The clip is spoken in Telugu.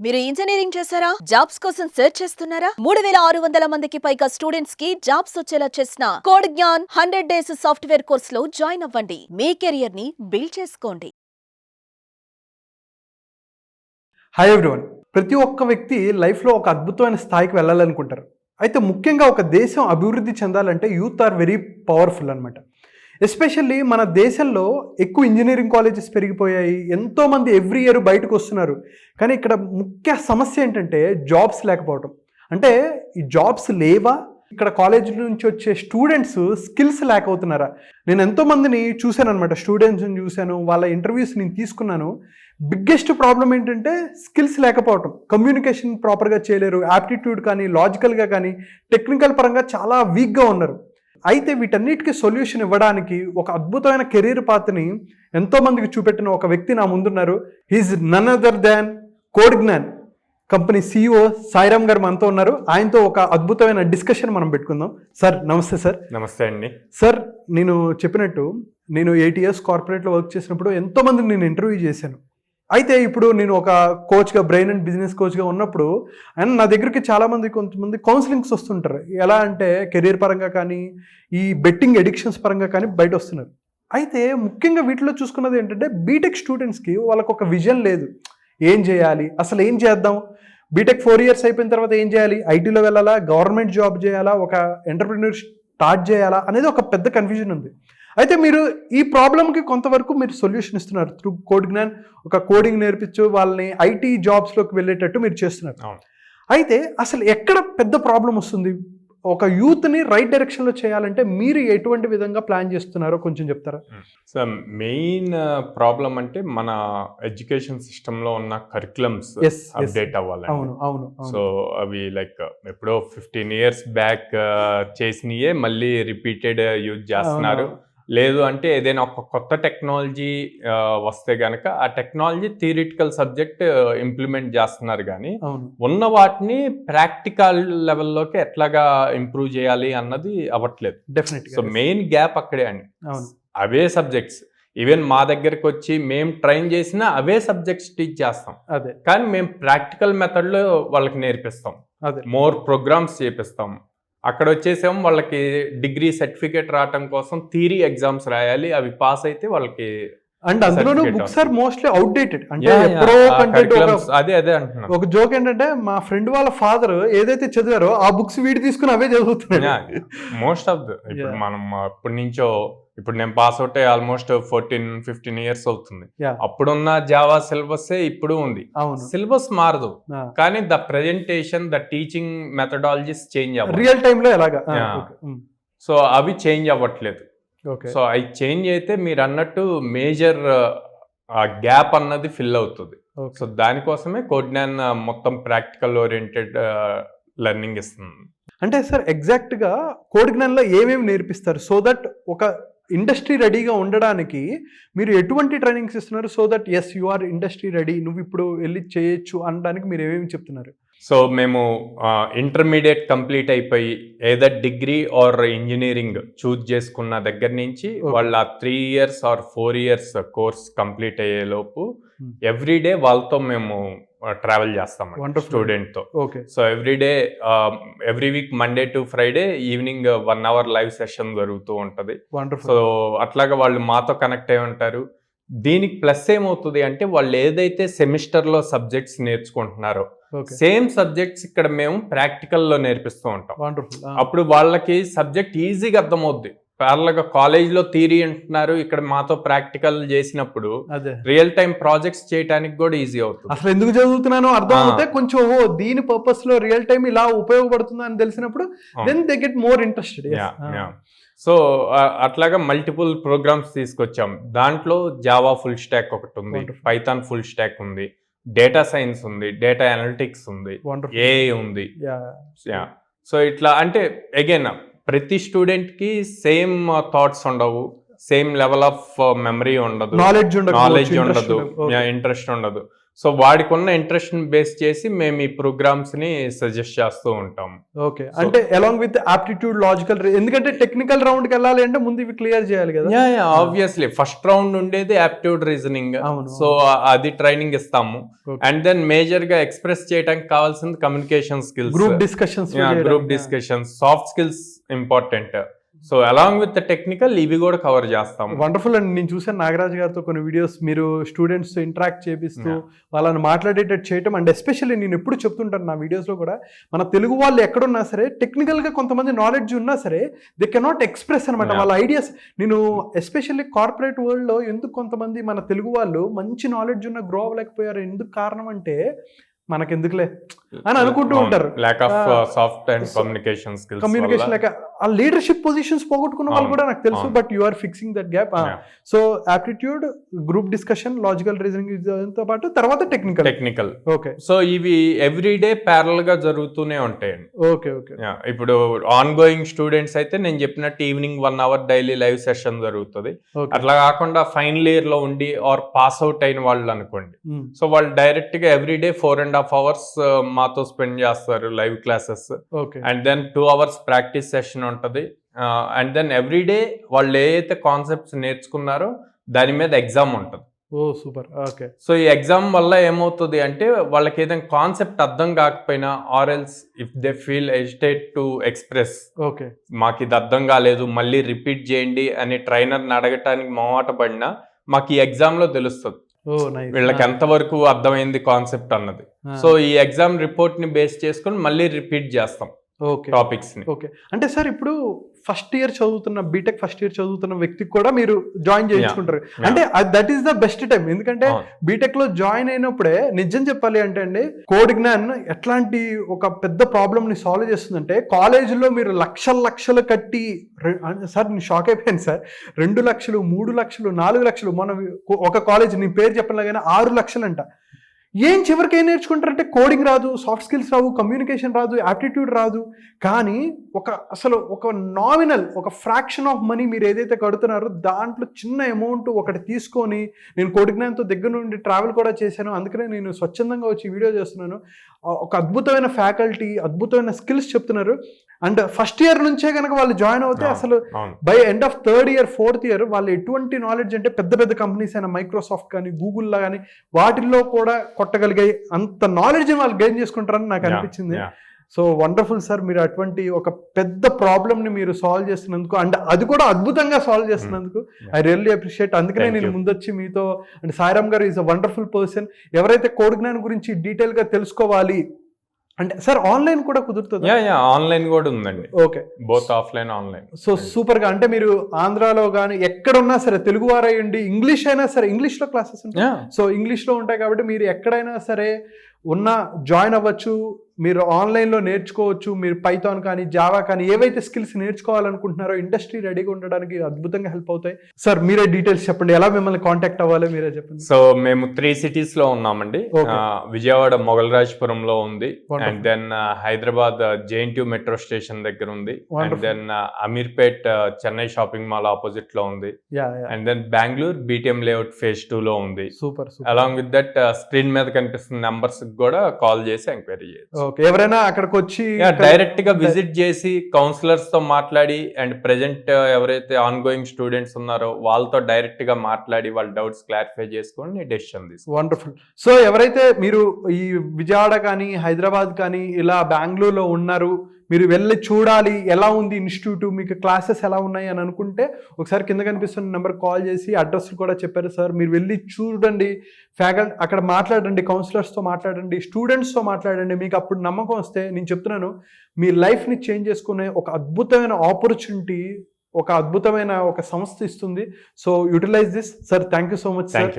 మీరు ఇంజనీరింగ్ చేశారా? జాబ్స్ కోసం సెర్చ్ చేస్తున్నారా? 3600 మందికి పైగా స్టూడెంట్స్ కి జాబ్స్ వచ్చేలా చేసిన code Gyan 100 days software course లో జాయిన్ అవ్వండి. మీ కెరియర్ ని బిల్డ్ చేసుకోండి. Hi everyone. ప్రతి ఒక్క వ్యక్తి లైఫ్లో ఒక అద్భుతమైన స్థాయికి వెళ్ళాలనుకుంటారు. అయితే ముఖ్యంగా ఒక దేశం అభివృద్ధి చెందాలంటే యూత్ ఆర్ వెరీ పవర్ఫుల్ అనమాట. ఎస్పెషల్లీ మన దేశంలో ఎక్కువ ఇంజనీరింగ్ కాలేజెస్ పెరిగిపోయాయి, ఎంతోమంది ఎవ్రీ ఇయర్ బయటకు వస్తున్నారు. కానీ ఇక్కడ ముఖ్య సమస్య ఏంటంటే జాబ్స్ లేకపోవడం. అంటే ఈ జాబ్స్ లేవా, ఇక్కడ కాలేజ్ నుంచి వచ్చే స్టూడెంట్స్ స్కిల్స్ లేక అవుతున్నారా? నేను ఎంతోమందిని చూశాను అనమాట, స్టూడెంట్స్ని చూశాను, వాళ్ళ ఇంటర్వ్యూస్ నేను తీసుకున్నాను. బిగ్గెస్ట్ ప్రాబ్లం ఏంటంటే స్కిల్స్ లేకపోవటం. కమ్యూనికేషన్ ప్రాపర్గా చేయలేరు, యాప్టిట్యూడ్ కానీ లాజికల్గా కానీ టెక్నికల్ పరంగా చాలా వీక్గా ఉన్నారు. అయితే వీటన్నిటికీ సొల్యూషన్ ఇవ్వడానికి ఒక అద్భుతమైన కెరీర్ పాత్ని ఎంతోమందికి చూపెట్టిన ఒక వ్యక్తి నా ముందున్నారు. He is none other than code Gnan company CEO Sairam garu మనతో ఉన్నారు. ఆయనతో ఒక అద్భుతమైన డిస్కషన్ మనం పెట్టుకుందాం. సార్ నమస్తే. సార్ నమస్తే అండి. సార్, నేను చెప్పినట్టు నేను 8 years కార్పొరేట్లో వర్క్ చేసినప్పుడు ఎంతోమందిని నేను ఇంటర్వ్యూ చేశాను. అయితే ఇప్పుడు నేను ఒక కోచ్గా, బ్రెయిన్ అండ్ బిజినెస్ కోచ్గా ఉన్నప్పుడు అండ్ నా దగ్గరికి కొంతమంది కౌన్సిలింగ్స్ వస్తుంటారు. ఎలా అంటే కెరీర్ పరంగా కానీ, ఈ బెట్టింగ్ ఎడిక్షన్స్ పరంగా కానీ బయట వస్తున్నారు. అయితే ముఖ్యంగా వీటిలో చూసుకున్నది ఏంటంటే బీటెక్ స్టూడెంట్స్కి వాళ్ళకు ఒక విజన్ లేదు. ఏం చేయాలి, అసలు ఏం చేద్దాం, బీటెక్ 4 years అయిపోయిన తర్వాత ఏం చేయాలి, ఐటీలో వెళ్ళాలా, గవర్నమెంట్ జాబ్ చేయాలా, ఒక ఎంటర్ప్రిన్యూర్ స్టార్ట్ చేయాలా అనేది ఒక పెద్ద కన్ఫ్యూజన్ ఉంది. అయితే మీరు ఈ ప్రాబ్లమ్కి కొంతవరకు మీరు సొల్యూషన్ ఇస్తున్నారు త్రూ కోడ్ జ్ఞాన్. ఒక కోడింగ్ నేర్పించు వాళ్ళని ఐటీ జాబ్స్లోకి వెళ్ళేటట్టు మీరు చేస్తున్నారు. అయితే అసలు ఎక్కడ పెద్ద ప్రాబ్లం వస్తుంది? ఒక యూత్ని రైట్ డైరెక్షన్లో చేయాలంటే మీరు ఎటువంటి విధంగా ప్లాన్ చేస్తున్నారో కొంచెం చెప్తారా? సో మెయిన్ ప్రాబ్లం అంటే మన ఎడ్యుకేషన్ సిస్టంలో ఉన్న కరికులమ్స్ అప్డేట్ అవ్వాలి. అవును. సో అవి లైక్ ఎప్పుడో 15 years బ్యాక్ చేసినయే మళ్ళీ రిపీటెడ్ యూజ్ చేస్తున్నారు. లేదు అంటే ఏదైనా ఒక కొత్త టెక్నాలజీ వస్తే గనక ఆ టెక్నాలజీ థియరిటికల్ సబ్జెక్ట్ ఇంప్లిమెంట్ చేస్తున్నారు, కానీ ఉన్న వాటిని ప్రాక్టికల్ లెవెల్లోకి ఎట్లాగా ఇంప్రూవ్ చేయాలి అన్నది అవ్వట్లేదు. డెఫినెట్గా. సో మెయిన్ గ్యాప్ అక్కడే అండి. అవే సబ్జెక్ట్స్ ఈవెన్ మా దగ్గరకు వచ్చి మేము ట్రైన్ చేసిన అవే సబ్జెక్ట్స్ టీచ్ చేస్తాం. అదే, కానీ మేము ప్రాక్టికల్ మెథడ్లో వాళ్ళకి నేర్పిస్తాం. అదే, మోర్ ప్రోగ్రామ్స్ చేపిస్తాం. అక్కడ వచ్చేసేమో వాళ్ళకి డిగ్రీ సర్టిఫికేట్ రావటం కోసం థియరీ ఎగ్జామ్స్ రాయాలి, అవి పాస్ అయితే వాళ్ళకి. అండ్ అందులోనూ బుక్స్ ఆర్ మోస్ట్లీ అవుట్డేటెడ్. అంటే అదే అంటున్నాను. ఒక జోక్ ఏంటంటే మా ఫ్రెండ్ వాళ్ళ ఫాదర్ ఏదైతే చదివారో ఆ బుక్స్ వీడి తీసుకుని అవే చదువుతున్నాడు. మోస్ట్ ఆఫ్ ఇప్పుడు మనం అప్పటి నుంచో, ఇప్పుడు నేను పాస్ అవుట్ ఆల్మోస్ట్ 14-15 years అవుతుంది. అప్పుడున్న జావా సిలబస్ ఇప్పుడు ఉంది. సిలబస్ మారదు, కానీ the presentation, the teaching methodologies change అవ్వాలి. రియల్ టైమ్ లో ఎలాగా? సో అవి చేంజ్ అవ్వట్లేదు. సో అవి చేంజ్ అయితే మీరు అన్నట్టు మేజర్ గ్యాప్ అన్నది ఫిల్ అవుతుంది. సో దానికోసమే కోడ్ జ్ఞాన్ మొత్తం ప్రాక్టికల్ ఓరియంటెడ్ లెర్నింగ్ ఇస్తుంది. అంటే సార్ ఎగ్జాక్ట్ గా కోడ్ జ్ఞాన్ లో ఏమేమి నేర్పిస్తారు సో దట్ ఒక ఇండస్ట్రీ రెడీగా ఉండడానికి మీరు ఎటువంటి ట్రైనింగ్స్ ఇస్తున్నారు? So that as you are industry ready, నువ్వు ఇప్పుడు వెళ్ళి చేయొచ్చు అనడానికి మీరు ఏమేమి చెప్తున్నారు? సో మేము ఇంటర్మీడియట్ కంప్లీట్ అయిపోయి either degree or engineering choose చేసుకున్న దగ్గర నుంచి వాళ్ళ 3 years or 4 years course complete అయ్యేలోపు ఎవ్రీడే వాళ్ళతో మేము ట్రావెల్ చేస్తాం స్టూడెంట్ తో. So every week Monday to Friday evening 1 hour live session జరుగుతూ ఉంటది. సో అట్లాగా వాళ్ళు మాతో కనెక్ట్ అయి ఉంటారు. దీనికి ప్లస్ ఏమవుతుంది అంటే వాళ్ళు ఏదైతే సెమిస్టర్ లో సబ్జెక్ట్స్ నేర్చుకుంటున్నారో సేమ్ సబ్జెక్ట్స్ ఇక్కడ మేము ప్రాక్టికల్ లో నేర్పిస్తూ ఉంటాం. అప్పుడు వాళ్ళకి సబ్జెక్ట్ ఈజీగా అర్థమవుద్ది. ప్యారల్గా కాలేజ్ లో థియరీ అంటున్నారు, ఇక్కడ మాతో ప్రాక్టికల్ చేసినప్పుడు రియల్ టైం ప్రాజెక్ట్స్ చేయడానికి కూడా ఈజీ అవుతుంది. అసలు ఎందుకు చదువుతున్నానో అర్థం అవుతే కొంచెం దీని పర్పస్ లో రియల్ టైం ఇలా ఉపయోగపడుతుంది అని తెలిసినప్పుడు then they get more interested. So అట్లాగా మల్టిపుల్ ప్రోగ్రామ్స్ తీసుకొచ్చాం. దాంట్లో జావా ఫుల్ స్టాక్ ఒకటి ఉంది, పైథాన్ ఫుల్ స్టాక్ ఉంది, డేటా సైన్స్ ఉంది, డేటా అనలిటిక్స్ ఉంది, ఏఐ ఉంది. సో ఇట్లా అంటే అగైన్ ప్రతి స్టూడెంట్ కి సేమ్ థాట్స్ ఉండవు, సేమ్ లెవెల్ ఆఫ్ మెమరీ ఉండదు, నాలెడ్జ్ ఉండదు, ఇంట్రెస్ట్ ఉండదు. సో వాడికి ఉన్న ఇంట్రెస్ట్ ని బేస్ చేసి మేము ఈ ప్రోగ్రామ్స్ ని సజెస్ట్ చేస్తూ ఉంటాం. ఓకే, అంటే అలాంగ్ విత్ ఆప్టిట్యూడ్ లాజికల్, ఎందుకంటే టెక్నికల్ రౌండ్ కి వెళ్ళాలి అంటే ముందు ఇవి క్లియర్ చేయాలి కదా. ఆబ్వియస్లీ ఫస్ట్ రౌండ్ ఉండేది యాప్టిట్యూడ్ రీజనింగ్. సో అది ట్రైనింగ్ ఇస్తాము. అండ్ దెన్ మేజర్ గా ఎక్స్ప్రెస్ చేయడానికి కావాల్సింది communication skills, group discussions, soft skills important. So along with technical ఇవి కూడా కవర్ చేస్తాం. వండర్ఫుల్ అండి. నేను చూసాను నాగరాజ్ గారితో కొన్ని వీడియోస్, మీరు స్టూడెంట్స్ ఇంటరాక్ట్ చేపిస్తూ వాళ్ళని మాట్లాడేటట్టు చేయటం. అండ్ ఎస్పెషల్లీ నేను ఎప్పుడు చెప్తుంటాను నా వీడియోస్లో కూడా, మన తెలుగు వాళ్ళు ఎక్కడున్నా సరే టెక్నికల్గా కొంతమంది నాలెడ్జ్ ఉన్నా సరే దే కెనాట్ ఎక్స్ప్రెస్ అనమాట వాళ్ళ ఐడియాస్. నేను ఎస్పెషల్లీ కార్పొరేట్ వరల్డ్లో ఎందుకు కొంతమంది మన తెలుగు వాళ్ళు మంచి నాలెడ్జ్ ఉన్న గ్రో అవ్వలేకపోయారు, ఎందుకు కారణం అంటే మనకెందుకులే అని అనుకుంటూ ఉంటారు. Lack of soft and communication skills, communication లేక ఆ లీడర్షిప్ పొజిషన్స్ పోగొట్టుకున్న వాళ్ళు కూడా నాకు తెలుసు. But you are fixing that gap. So aptitude, group discussion, logical reasoning తో పాటు తర్వాత టెక్నికల్. ఓకే, సో ఇవి ఎవ్రీడే ప్యారల్ గా జరుగుతూనే ఉంటాయండి. Okay okay. ఇప్పుడు ఆన్ గోయింగ్ స్టూడెంట్స్ అయితే నేను చెప్పినట్టు evening 1 hour daily live session జరుగుతుంది. అట్లా కాకుండా ఫైనల్ ఇయర్ లో ఉండి ఆర్ పాస్ అవుట్ అయిన వాళ్ళు అనుకోండి, సో వాళ్ళు డైరెక్ట్ గా ఎవ్రీడే 4.5 hours మాతో స్పెండ్ చేస్తారు live classes. And then 2 hours practice session ఉంటది. అండ్ దెన్ ఎవ్రీడే వాళ్ళు ఏదైతే కాన్సెప్ట్స్ నేర్చుకున్నారో దాని మీద ఎగ్జామ్ ఉంటుంది. Oh super. ఓకే, సో ఈ ఎగ్జామ్ వల్ల ఏమవుతుంది అంటే వాళ్ళకి ఏదైనా కాన్సెప్ట్ అర్థం కాకపోయినా or else if they feel agitate to express, okay మాకు ఇది అర్థం కాలేదు మళ్ళీ రిపీట్ చేయండి అని ట్రైనర్ని అడగటానికి మొహమాట పడినా మాకు ఈ ఎగ్జామ్ లో తెలుస్తుంది వీళ్ళకి ఎంత వరకు అర్థమైంది కాన్సెప్ట్ అన్నది. సో ఈ ఎగ్జామ్ రిపోర్ట్ ని బేస్ చేసుకుని మళ్ళీ రిపీట్ చేస్తాం టాపిక్స్ ని. ఓకే, అంటే సార్ ఇప్పుడు ఫస్ట్ ఇయర్ చదువుతున్న బీటెక్ ఫస్ట్ ఇయర్ చదువుతున్న వ్యక్తికి కూడా మీరు జాయిన్ చేయించుకుంటారు అంటే that is the best time. ఎందుకంటే బీటెక్ లో జాయిన్ అయినప్పుడే నిజం చెప్పాలి అంటే అండి, కోడ్ జ్ఞాన్ ఎట్లాంటి ఒక పెద్ద ప్రాబ్లమ్ ని సాల్వ్ చేస్తుందంటే, కాలేజీలో మీరు లక్షలు కట్టి, సార్ నేను షాక్ అయిపోయాను సార్, 2 లక్షలు 3 లక్షలు 4 లక్షలు, మనం ఒక కాలేజ్ నీ పేరు చెప్పలేగానే 6 లక్షలు అంట. ఏం చివరికి ఏం నేర్చుకుంటారంటే కోడింగ్ రాదు, సాఫ్ట్ స్కిల్స్ రావు, కమ్యూనికేషన్ రాదు, యాప్టిట్యూడ్ రాదు. కానీ అసలు ఒక నామినల్ ఒక ఫ్రాక్షన్ ఆఫ్ మనీ మీరు ఏదైతే కడుతున్నారో దాంట్లో చిన్న అమౌంట్ ఒకటి తీసుకొని, నేను కోడింగ్ జ్ఞానంతో దగ్గర నుండి ట్రావెల్ కూడా చేశాను, అందుకనే నేను స్వచ్ఛందంగా వచ్చి వీడియో చేస్తున్నాను. ఒక అద్భుతమైన ఫ్యాకల్టీ, అద్భుతమైన స్కిల్స్ చెప్తున్నారు. అండ్ ఫస్ట్ ఇయర్ నుంచే కనుక వాళ్ళు జాయిన్ అవుతే అసలు by end of 3rd year 4th year వాళ్ళు ఎటువంటి నాలెడ్జ్ అంటే పెద్ద కంపెనీస్ అయినా మైక్రోసాఫ్ట్ కానీ గూగుల్లో కానీ వాటిల్లో కూడా కొట్టగలిగే అంత నాలెడ్జ్ వాళ్ళు గెయిన్ చేసుకుంటారని నాకు అనిపించింది. సో వండర్ఫుల్ సార్, మీరు అటువంటి ఒక పెద్ద ప్రాబ్లమ్ని మీరు సాల్వ్ చేస్తున్నందుకు, అండ్ అది కూడా అద్భుతంగా సాల్వ్ చేస్తున్నందుకు ఐ రియల్లీ అప్రిషియేట్. అందుకనే నేను ముందొచ్చి మీతో, అండ్ సాయిరామ్ గారు ఈజ్ అ వండర్ఫుల్ పర్సన్. ఎవరైతే కోడ్ జ్ఞానం గురించి డీటెయిల్గా తెలుసుకోవాలి అంటే సార్ ఆన్లైన్ కూడా కుదురుతుంది? ఆన్లైన్ కూడా ఉందండి. Okay, both offline online. So super గా, అంటే మీరు ఆంధ్రాలో కానీ ఎక్కడున్నా సరే తెలుగు వారయ్యండి, ఇంగ్లీష్ అయినా సరే, ఇంగ్లీష్ లో క్లాసెస్ ఉంటాయి. సో ఇంగ్లీష్ లో ఉంటాయి కాబట్టి మీరు ఎక్కడైనా సరే జాయిన్ అవ్వచ్చు, మీరు ఆన్లైన్లో నేర్చుకోవచ్చు. మీరు పైథాన్ కానీ జావా కానీ ఏవైతే స్కిల్స్ నేర్చుకోవాలనుకుంటున్నారో ఇండస్ట్రీ రెడీగా ఉండడానికి అద్భుతంగా హెల్ప్ అవుతాయి. సార్ మీరే డీటెయిల్స్ చెప్పండి, ఎలా మిమ్మల్ని కాంటాక్ట్ అవ్వాలి మీరే చెప్పండి. సో మేము 3 cities లో ఉన్నామండి. విజయవాడ మొగల్రాజ్పురంలో ఉంది, and then Hyderabad JNTU metro station దగ్గర ఉంది, and then Ameerpet Chennai shopping mall opposite లో ఉంది, and then Bengaluru BTM layout phase 2 లో ఉంది. Super. Along with that screen మీద కనిపిస్తున్న నెంబర్స్ కూడా కాల్ చేసి ఎంక్వైరీ చేయొచ్చు. ఎవరైనా అక్కడికి వచ్చి డైరెక్ట్ గా విజిట్ చేసి కౌన్సిలర్స్ తో మాట్లాడి, అండ్ ప్రెజెంట్ ఎవరైతే ఆన్ గోయింగ్ స్టూడెంట్స్ ఉన్నారో వాళ్ళతో డైరెక్ట్ గా మాట్లాడి వాళ్ళ డౌట్స్ క్లారిఫై చేసుకొని డెసిషన్ తీసుకో. వండర్ఫుల్. సో ఎవరైతే మీరు ఈ విజయవాడ కానీ హైదరాబాద్ కానీ ఇలా బెంగళూరులో ఉన్నారు, మీరు వెళ్ళి చూడాలి ఎలా ఉంది ఇన్స్టిట్యూట్, మీకు క్లాసెస్ ఎలా ఉన్నాయి అని అనుకుంటే ఒకసారి కింద కనిపిస్తున్న నెంబర్ కాల్ చేసి అడ్రస్ కూడా చెప్పారు సార్, మీరు వెళ్ళి చూడండి, ఫ్యాకల్టీ అక్కడ మాట్లాడండి, కౌన్సిలర్స్తో మాట్లాడండి, స్టూడెంట్స్తో మాట్లాడండి. మీకు అప్పుడు నమ్మకం వస్తే నేను చెప్తున్నాను మీ లైఫ్ని చేంజ్ చేసుకునే ఒక అద్భుతమైన ఆపర్చునిటీ, ఒక అద్భుతమైన ఒక సంస్థ ఇస్తుంది. So utilize this sir. Thank you so much sir.